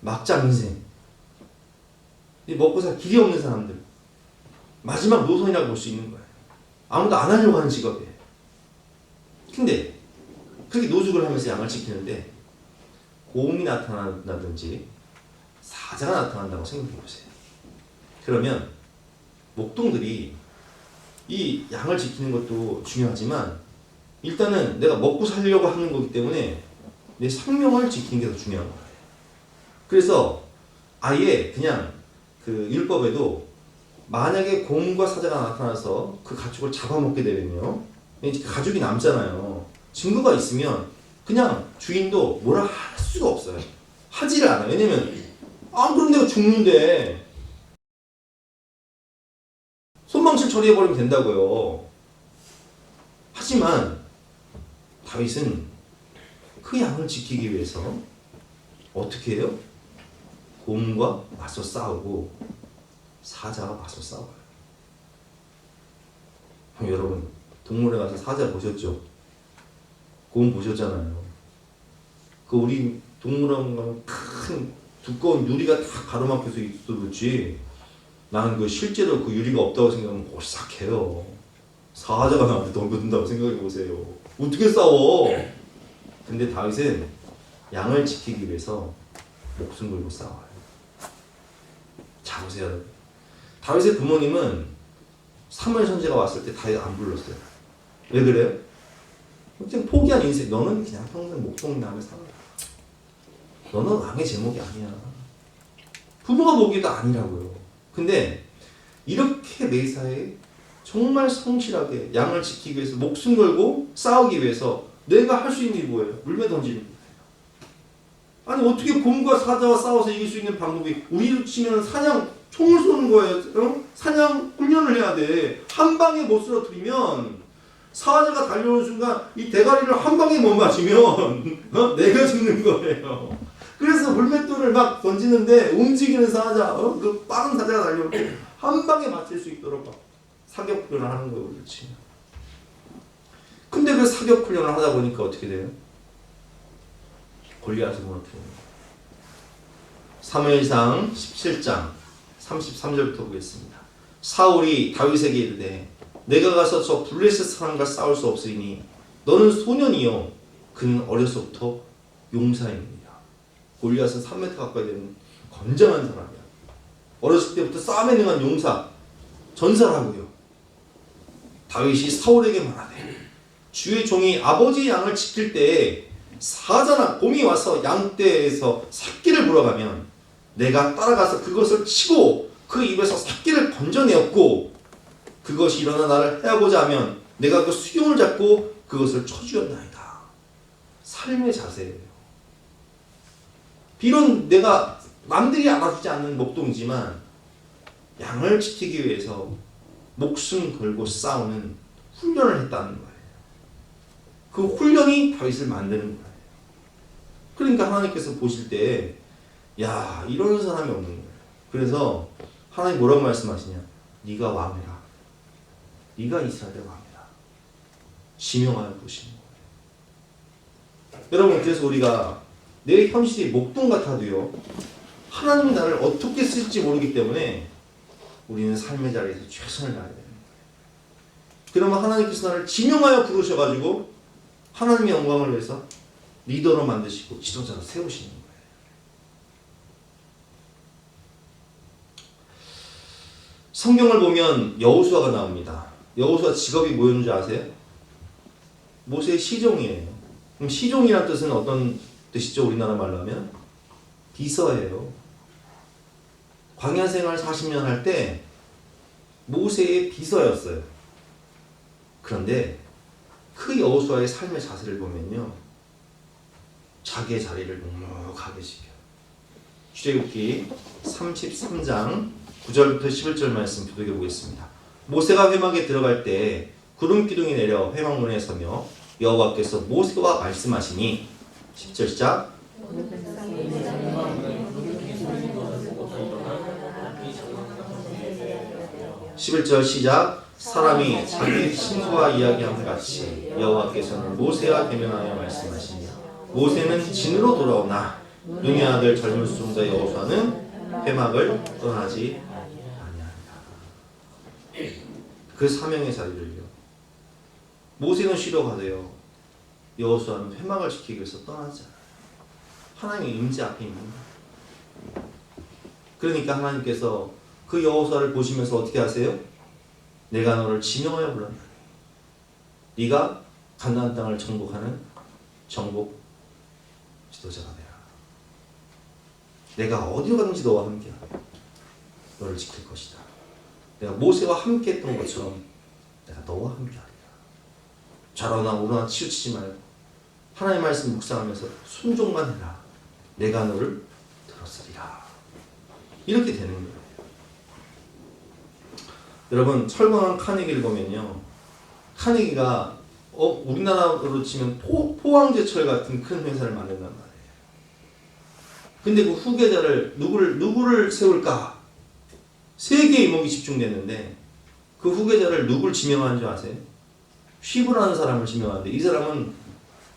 막장 인생, 먹고 살 길이 없는 사람들, 마지막 노선이라고 볼 수 있는 거예요. 아무도 안 하려고 하는 직업이에요. 근데 그렇게 노숙을 하면서 양을 지키는데 곰이 나타난다든지 사자가 나타난다고 생각해 보세요. 그러면 목동들이 이 양을 지키는 것도 중요하지만 일단은 내가 먹고 살려고 하는 거기 때문에 내 생명을 지키는 게 더 중요한 거예요. 그래서 아예 그냥 그 율법에도 만약에 곰과 사자가 나타나서 그 가축을 잡아먹게 되면요, 가죽이 남잖아요. 증거가 있으면 그냥 주인도 뭐라 할 수가 없어요. 하지를 않아요. 왜냐면 안 그럼 내가 죽는데 손방실 처리해버리면 된다고요. 하지만 다윗은 그 양을 지키기 위해서 어떻게 해요? 곰과 맞서 싸우고 사자와 맞서 싸워요. 여러분 동물에 가서 사자 보셨죠? 곰 보셨잖아요. 그 우리 동물원 가면 큰 두꺼운 유리가 다 가로막혀서 있어도 그렇지, 나는 그 실제로 그 유리가 없다고 생각하면 오싹해요. 사자가 나한테 덤벼든다고 생각해 보세요. 어떻게 싸워? 근데 다윗은 양을 지키기 위해서 목숨 걸고 싸워요. 자 보세요. 다윗의 부모님은 사무엘 선지자가 왔을 때 다윗 안 불렀어요. 왜 그래요? 그냥 포기한 인생. 너는 그냥 평생 목동이나 하며 살아라. 너는 왕의 제목이 아니야. 부모가 보기에도 아니라고요. 근데 이렇게 매사에 정말 성실하게 양을 지키기 위해서 목숨 걸고 싸우기 위해서 내가 할 수 있는 게 뭐예요? 물매 던지는 거예요. 아니 어떻게 곰과 사자와 싸워서 이길 수 있는 방법이, 우리로 치면 사냥 총을 쏘는 거예요. 사냥 훈련을 해야 돼. 한 방에 못 쓰러뜨리면 사자가 달려오는 순간 이 대가리를 한 방에 못 맞으면 내가 죽는 거예요. 그래서 물맷돌을 막 던지는데 움직이는 사자, 그 빠른 사자가 달려올 때 한 방에 맞출 수 있도록 사격 훈련을 하는 거예요. 그렇지. 근데 그 사격 훈련을 하다 보니까 어떻게 돼요? 골리앗을 무너뜨리는 거예요. 사무엘상 17장 33절부터 보겠습니다. 사울이 다윗에게 이르되 내가 가서 저 블레셋 사람과 싸울 수 없으니 너는 소년이요 그는 어려서부터 용사입니다. 골리앗은 3m 가까이 되는 건장한 사람이야. 어렸을 때부터 싸움에 능한 용사, 전사라고요. 다윗이 사울에게 말하되 주의 종이 아버지의 양을 지킬 때에 사자나 곰이 와서 양떼에서 새끼를 물어가면 내가 따라가서 그것을 치고 그 입에서 새끼를 건져내었고 그것이 일어나 나를 해하고자 하면 내가 그 수경을 잡고 그것을 쳐주었나이다. 삶의 자세예요. 비록 내가 남들이 알아주지 않는 목동이지만 양을 지키기 위해서 목숨 걸고 싸우는 훈련을 했다는 거예요. 그 훈련이 다윗을 만드는 거예요. 그러니까 하나님께서 보실 때 야, 이런 사람이 없는 거예요. 그래서 하나님 뭐라고 말씀하시냐? 네가 왕이라. 네가 이스라엘의 왕이라. 지명하여 보시는 거예요. 여러분, 그래서 우리가 내 현실이 목동 같아도요, 하나님이 나를 어떻게 쓸지 모르기 때문에 우리는 삶의 자리에서 최선을 다해야 되는 거예요. 그러면 하나님께서 나를 지명하여 부르셔가지고 하나님의 영광을 위해서 리더로 만드시고 지도자로 세우시는 거예요. 성경을 보면 여호수아가 나옵니다. 여호수아 직업이 뭐였는지 아세요? 모세의 시종이에요. 그럼 시종이란 뜻은 어떤 뜻이죠? 우리나라 말로 하면 비서예요. 광야 생활 40년 할 때 모세의 비서였어요. 그런데 그 여호수아의 삶의 자세를 보면요, 자기의 자리를 묵묵하게 지켜요. 출애굽기 33장 9절부터 11절 말씀 교독해 보겠습니다. 모세가 회막에 들어갈 때 구름 기둥이 내려 회막문에 서며 여호와께서 모세와 말씀하시니 10절 시작. 11절 시작. 사람이 자기 친구와 이야기함 같이 여호와께서는 모세와 대면하여 말씀하시니 모세는 진으로 돌아오나 눈의 아들 젊은 수종자 여호수아는 회막을 떠나지 아니한다. 그 사명의 자리를요, 모세는 쉬러 가세요. 여호수아는 회막을 지키기 위해서 떠나지 않아요. 하나님의 임재 앞에 있는 거예요. 그러니까 하나님께서 그 여호수아를 보시면서 어떻게 하세요? 내가 너를 지명하여 불렀다. 네가 가나안 땅을 정복하는 정복 지도자가 되라. 내가 어디로 가든지 너와 함께하며 너를 지킬 것이다. 내가 모세와 함께했던 것처럼 내가 너와 함께하리라. 좌로나 우로나 치우치지 말고 하나님의 말씀 묵상하면서 순종만 해라. 내가 너를 들었으리라. 이렇게 되는 거예요. 여러분, 철광한 카네기를 보면요, 카네기가 우리나라로 치면 포항제철 같은 큰 회사를 만든단 말이에요. 근데 그 후계자를 누구를 세울까? 세 개의 이목이 집중됐는데 그 후계자를 누굴 지명한 줄 아세요? 휘브라는 사람을 지명하는데 이 사람은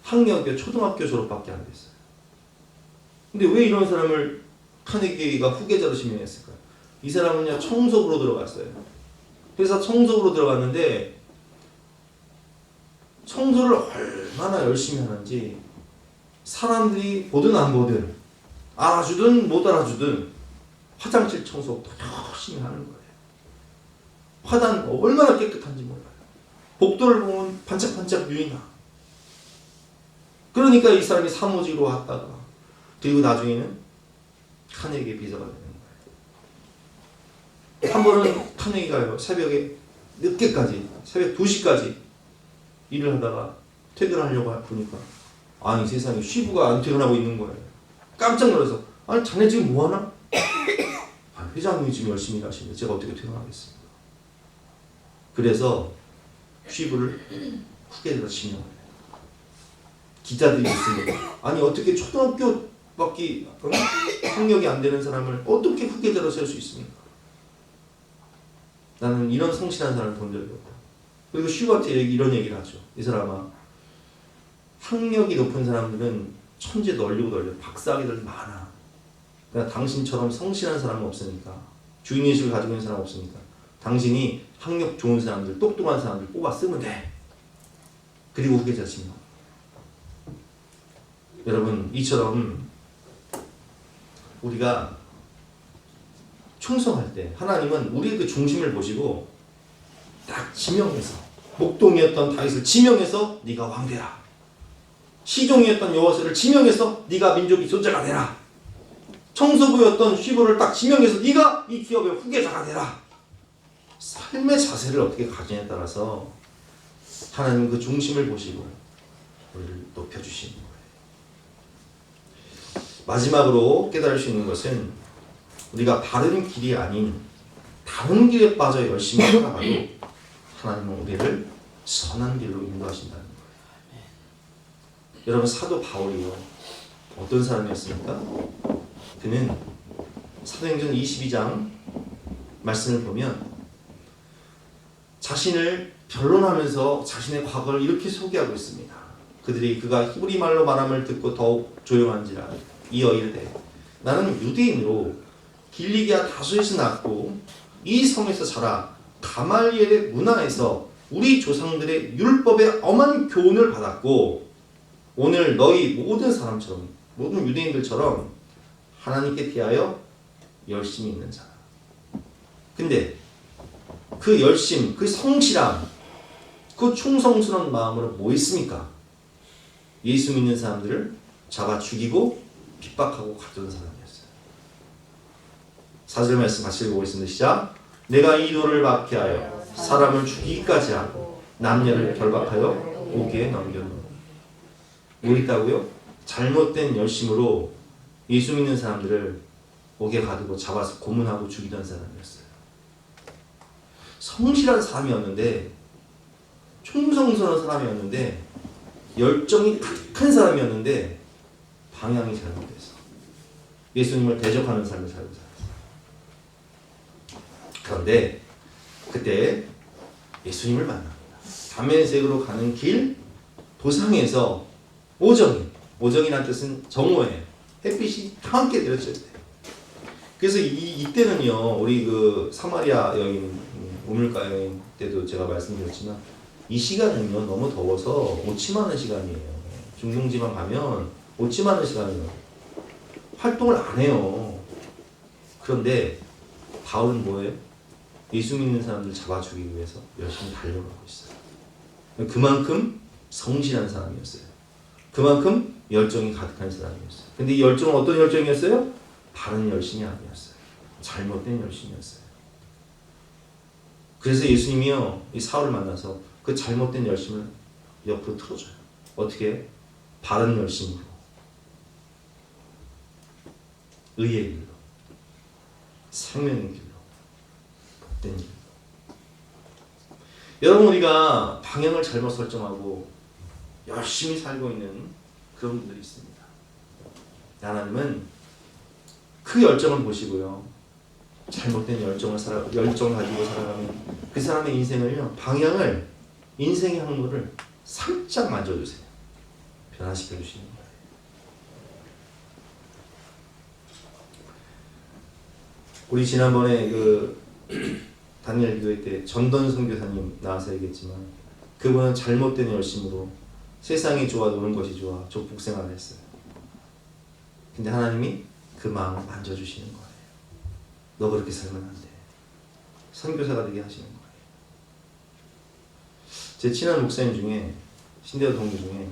학력이 초등학교 졸업밖에 안 됐어요. 근데 왜 이런 사람을 카네기가 후계자로 지명했을까요? 이 사람은요, 청소부로 들어갔어요. 회사 청소부로 들어갔는데 청소를 얼마나 열심히 하는지 사람들이 보든 안 보든 알아주든 못 알아주든 화장실 청소부터 열심히 하는 거예요. 화단 얼마나 깨끗한지 몰라요. 복도를 보면 반짝반짝 유인하. 그러니까 이 사람이 사무직으로 왔다가 그리고 나중에는 카네기의 비서가 되는 거예요. 한 번은 카네기가요, 새벽에 늦게까지, 새벽 2시까지 일을 하다가 퇴근하려고 보니까 아니 세상에 쉬부가 안 퇴근하고 있는 거예요. 깜짝 놀라서 아니 자네 지금 뭐하나? 회장님이 지금 열심히 일하시는데 제가 어떻게 퇴근하겠습니까? 그래서 쉬부를 후계자로 지명해요. 기자들이 있습니다. 아니 어떻게 초등학교밖에 학력이 안 되는 사람을 어떻게 후계자로 세울 수 있습니까? 나는 이런 성실한 사람을 본 적이 없다. 그리고 슈버트 이런 얘기를 하죠. 이 사람아, 학력이 높은 사람들은 천재 널리고 박사학위들 많아. 그러니까 당신처럼 성실한 사람은 없으니까, 주인의식을 가지고 있는 사람은 없으니까 당신이 학력 좋은 사람들, 똑똑한 사람들 뽑아 쓰면 돼. 그리고 후계자 지명. 여러분, 이처럼 우리가 충성할 때 하나님은 우리의 그 중심을 보시고 딱 지명해서, 목동이었던 다윗을 지명해서 네가 왕되라. 시종이었던 여호수아를 지명해서 네가 민족의 지도자가 되라. 청소부였던 휘브를 딱 지명해서 네가 이 기업의 후계자가 되라. 삶의 자세를 어떻게 가지냐에 따라서 하나님은 그 중심을 보시고 우리를 높여주시는 거예요. 마지막으로 깨달을 수 있는 것은 우리가 바른 길이 아닌 다른 길에 빠져 열심히 살아가도 하나님은 우리를 선한 길로 인도하신다는 거예요. 여러분, 사도 바울이요, 어떤 사람이었습니까? 그는 사도행전 22장 말씀을 보면 자신을 변론하면서 자신의 과거를 이렇게 소개하고 있습니다. 그가 히브리 말로 말함을 듣고 더욱 조용한지라 이어 이르되 나는 유대인으로 길리기아 다소에서 낳고 이 성에서 자라 가말리엘의 문화에서 우리 조상들의 율법의 엄한 교훈을 받았고 오늘 너희 모든 사람처럼, 모든 유대인들처럼 하나님께 대하여 열심히 있는 자라. 근데 그 열심, 그 성실함, 그 충성스러운 마음으로 뭐 있습니까? 예수 믿는 사람들을 잡아 죽이고 핍박하고 가두는 사람이었어요. 4절 말씀 같이 읽어보겠습니다. 시작. 내가 이 돌을 박해하여 사람을 죽이기까지 하고 남녀를 결박하여 옥에 넘겨놓은. 뭐 있다고요? 잘못된 열심으로 예수 믿는 사람들을 옥에 가두고 잡아서 고문하고 죽이던 사람이었어요. 성실한 사람이었는데, 충성스러운 사람이었는데, 열정이 가득한 사람이었는데 방향이 잘못돼서 예수님을 대적하는 삶을 살고 살았어요. 그런데 그때 예수님을 만납니다. 다메섹으로 가는 길 도상에서 오정이라는 뜻은 정오에 햇빛이 함께 들었을 때. 그래서 이때는요, 우리 그 사마리아 여인, 우물가 여인 때도 제가 말씀드렸지만 이 시간은요 너무 더워서 옷 침하는 시간이에요. 중동지방 가면 옷 침하는 시간이에요. 활동을 안 해요. 그런데 바울은 뭐예요? 예수 믿는 사람들 잡아 죽이기 위해서 열심히 달려가고 있어요. 그만큼 성실한 사람이었어요. 그만큼 열정이 가득한 사람이었어요. 근데 이 열정은 어떤 열정이었어요? 바른 열심이 아니었어요. 잘못된 열심이었어요. 그래서 예수님이요, 이 사울을 만나서 그 잘못된 열심을 옆으로 틀어줘요. 어떻게? 바른 열심으로, 의의 길로, 생명의 길로, 복된 길로. 여러분, 우리가 방향을 잘못 설정하고 열심히 살고 있는 그런 분들이 있습니다. 하나님은 그 열정을 보시고요, 잘못된 열정을 가지고 살아가면 그 사람의 인생을요, 방향을, 인생의 항로를 살짝 만져주세요. 변화시켜 주시는 거예요. 우리 지난번에 그 다니엘 기도회 때 전던 선교사님 나와서 얘기했지만, 그분은 잘못된 열심으로 세상이 좋아, 노는 것이 좋아, 족복 생활을 했어요. 근데 하나님이 그 마음을 만져주시는 거예요. 너 그렇게 살면 안 돼. 선교사가 되게 하시는 거예요. 제 친한 목사님 중에, 신대호 동료 중에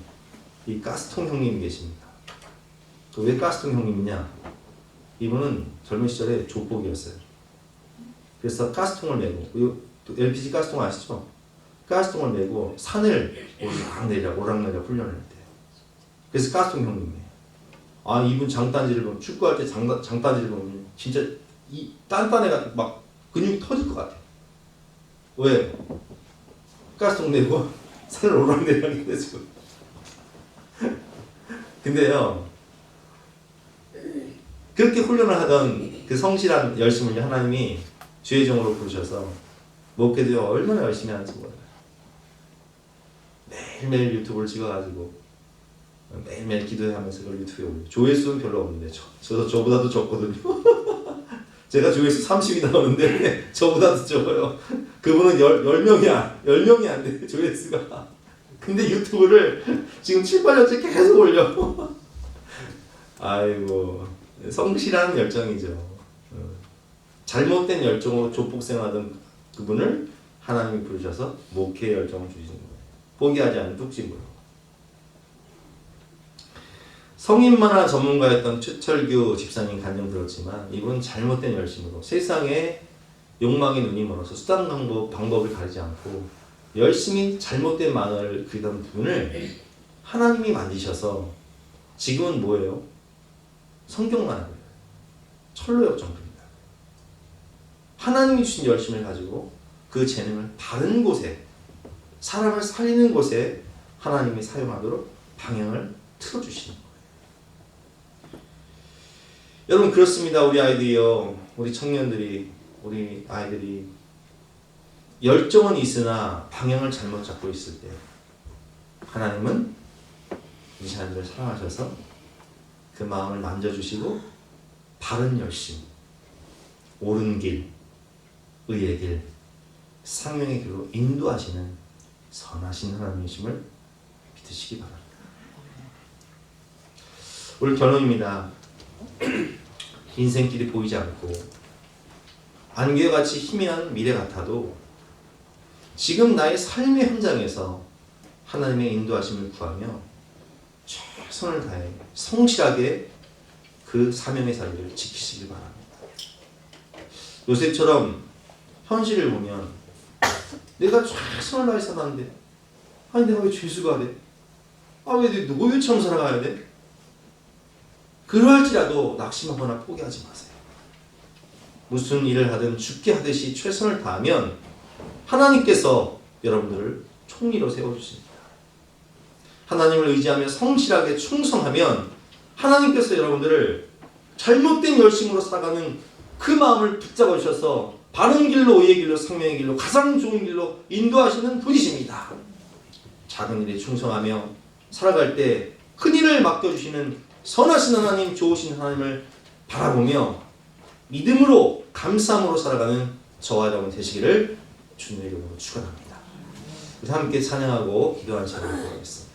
이 가스통 형님이 계십니다. 왜 가스통 형님이냐? 이분은 젊은 시절에 족복이었어요. 그래서 가스통을 메고, LPG 가스통 아시죠? 가스통을 메고 산을 오락내리락 훈련을 했대요. 그래서 가스통 형님이에요. 아, 이분 장단지를 보면, 축구할 때 장단지를 보면 진짜 이 단단해가 막 근육이 터질 것 같아. 왜? 가스통 내고 산을 오락내리락 해가지고. 근데요, 그렇게 훈련을 하던 그 성실한 열심을 하나님이 주의 종으로 부르셔서 목회도 얼마나 열심히 하는지 몰라요. 매일매일 유튜브를 찍어가지고 매일매일 기도하면서 그걸 유튜브에 올려요. 조회수는 별로 없는데 저보다도 적거든요. 제가 조회수 30이 나오는데 저보다도 적어요. 그분은 10명이 안 돼요, 조회수가. 근데 유튜브를 지금 7, 8년째 계속 올려. 아이고, 성실한 열정이죠. 잘못된 열정으로 족복생하던 그분을 하나님이 부르셔서 목회의 열정을 주시는 거예요. 포기하지 않는 뚝심으로. 성인만화 전문가였던 최철규 집사님 간증 들었지만, 이분 잘못된 열심으로 세상에 욕망의 눈이 멀어서 수단 방법을 가리지 않고 열심히 잘못된 만화를 그리던 분을 하나님이 만드셔서 지금은 뭐예요? 성경 만화예요. 철로역 정도입니다. 하나님이 주신 열심을 가지고 그 재능을 바른 곳에, 사람을 살리는 곳에 하나님이 사용하도록 방향을 틀어주시는 거예요. 여러분, 그렇습니다. 우리 아이들이요, 우리 청년들이, 우리 아이들이 열정은 있으나 방향을 잘못 잡고 있을 때 하나님은 이 사람들을 사랑하셔서 그 마음을 만져주시고 바른 열심, 옳은 길, 의의 길, 생명의 길로 인도하시는 선하신 하나님이심을 믿으시기 바랍니다. 오늘 결론입니다. 인생길이 보이지 않고 안개같이 희미한 미래 같아도 지금 나의 삶의 현장에서 하나님의 인도하심을 구하며 최선을 다해 성실하게 그 사명의 자리를 지키시길 바랍니다. 요셉처럼 현실을 보면 내가 최선을 다해 살았는데 아니 내가 왜 죄수가 돼? 왜 노예처럼 살아가야 돼? 그러할지라도 낙심하거나 포기하지 마세요. 무슨 일을 하든 죽게 하듯이 최선을 다하면 하나님께서 여러분들을 총리로 세워주십니다. 하나님을 의지하며 성실하게 충성하면 하나님께서 여러분들을 잘못된 열심으로 살아가는 그 마음을 붙잡아 주셔서 바른 길로, 의의 길로, 생명의 길로, 가장 좋은 길로 인도하시는 분이십니다. 작은 일에 충성하며 살아갈 때 큰 일을 맡겨주시는 선하신 하나님, 좋으신 하나님을 바라보며 믿음으로, 감사함으로 살아가는 저와 여러분 되시기를 주님의 이름으로 축원합니다. 우리 함께 찬양하고 기도하는 시간을 갖겠습니다.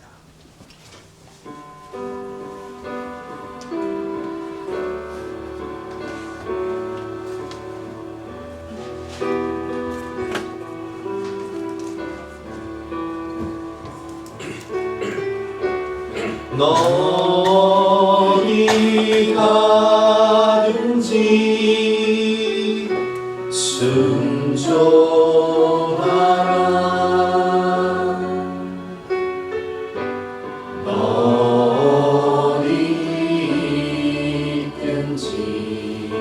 너희 가든지 순종하라. 너희 이끈지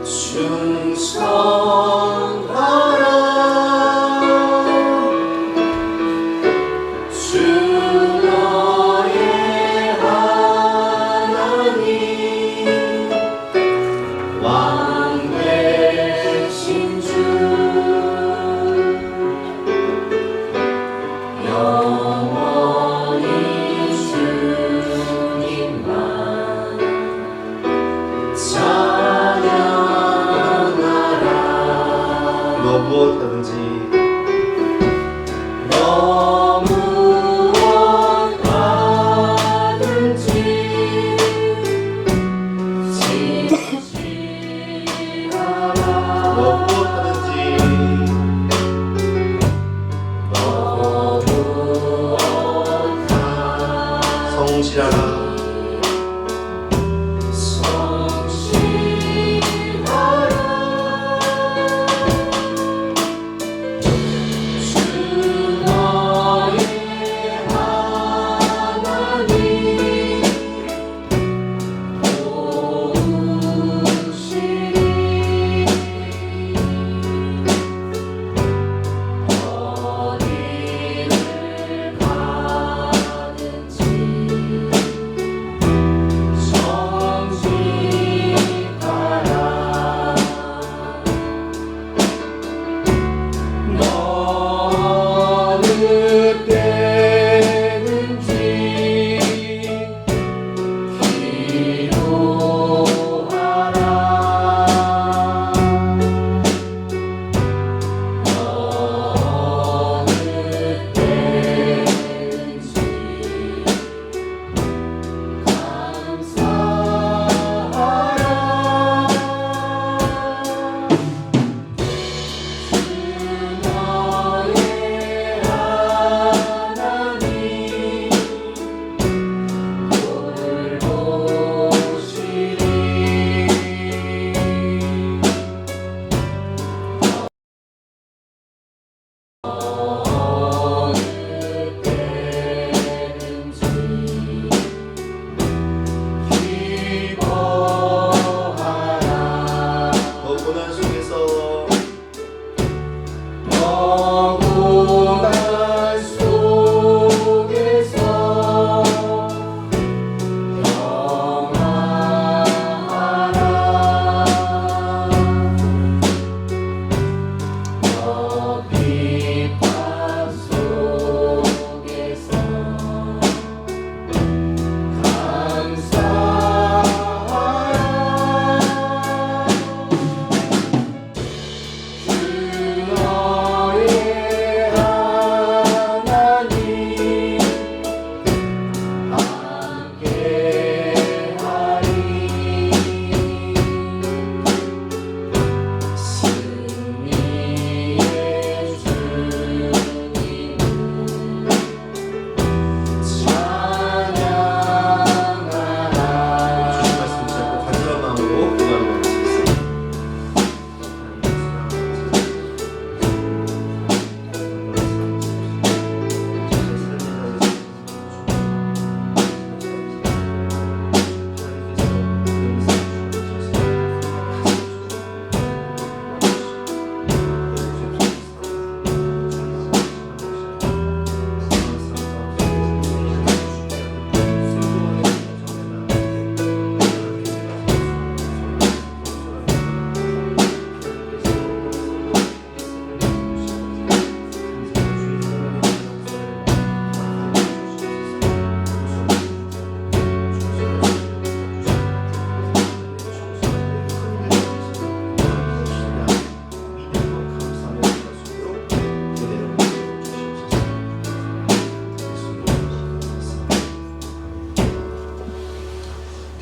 충성하라.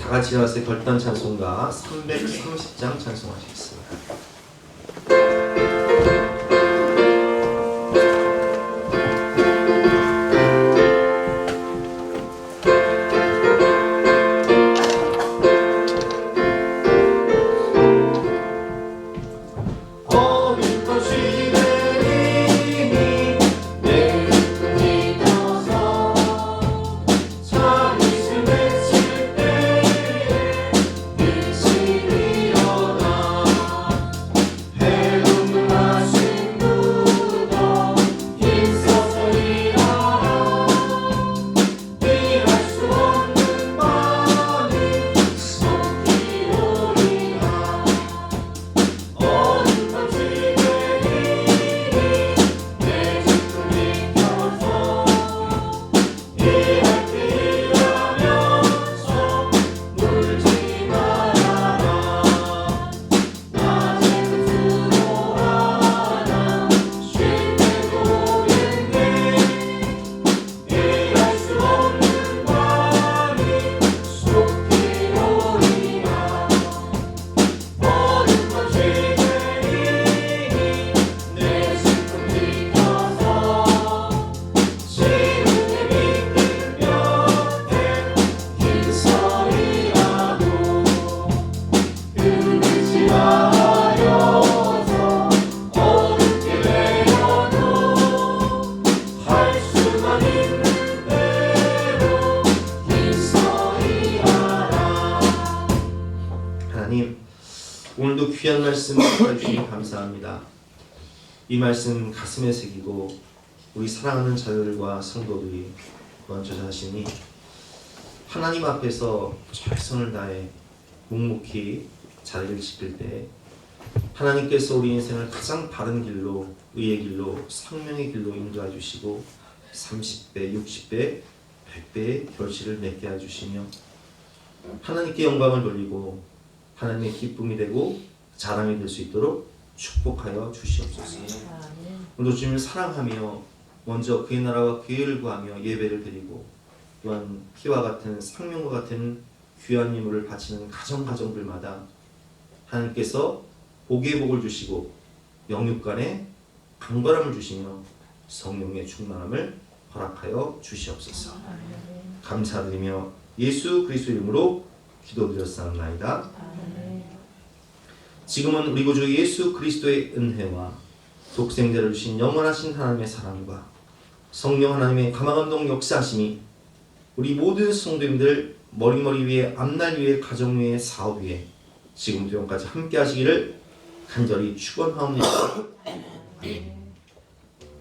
다 같이 나와서 결단 찬송가 330장 찬송하시겠습니다. 오늘도 귀한 말씀 해주시니 감사합니다. 이 말씀 가슴에 새기고 우리 사랑하는 자녀들과 성도들이 또한 저 자신이 하나님 앞에서 최선을 다해 묵묵히 자리를 지킬 때 하나님께서 우리 인생을 가장 바른 길로, 의의 길로, 생명의 길로 인도해 주시고 30배, 60배, 100배의 결실을 맺게 해주시며 하나님께 영광을 돌리고 하나님의 기쁨이 되고 자랑이 될 수 있도록 축복하여 주시옵소서. 오늘도 주님을 사랑하며 먼저 그의 나라와 그의 일을 구하며 예배를 드리고 또한 피와 같은 생명과 같은 귀한 예물을 바치는 가정들마다 하나님께서 복의 복을 주시고 영육간에 강건함을 주시며 성령의 충만함을 허락하여 주시옵소서. 감사드리며 예수 그리스도 이름으로 기도드렸사옵나이다. 지금은 우리 구주 예수 그리스도의 은혜와 독생자를 주신 영원하신 하나님의 사랑과 성령 하나님의 감화감동 역사하심이 우리 모든 성도님들 머리 위에, 앞날 위에, 가정 위에, 사업 위에 지금부터 영까지 함께 하시기를 간절히 축원하옵나이다.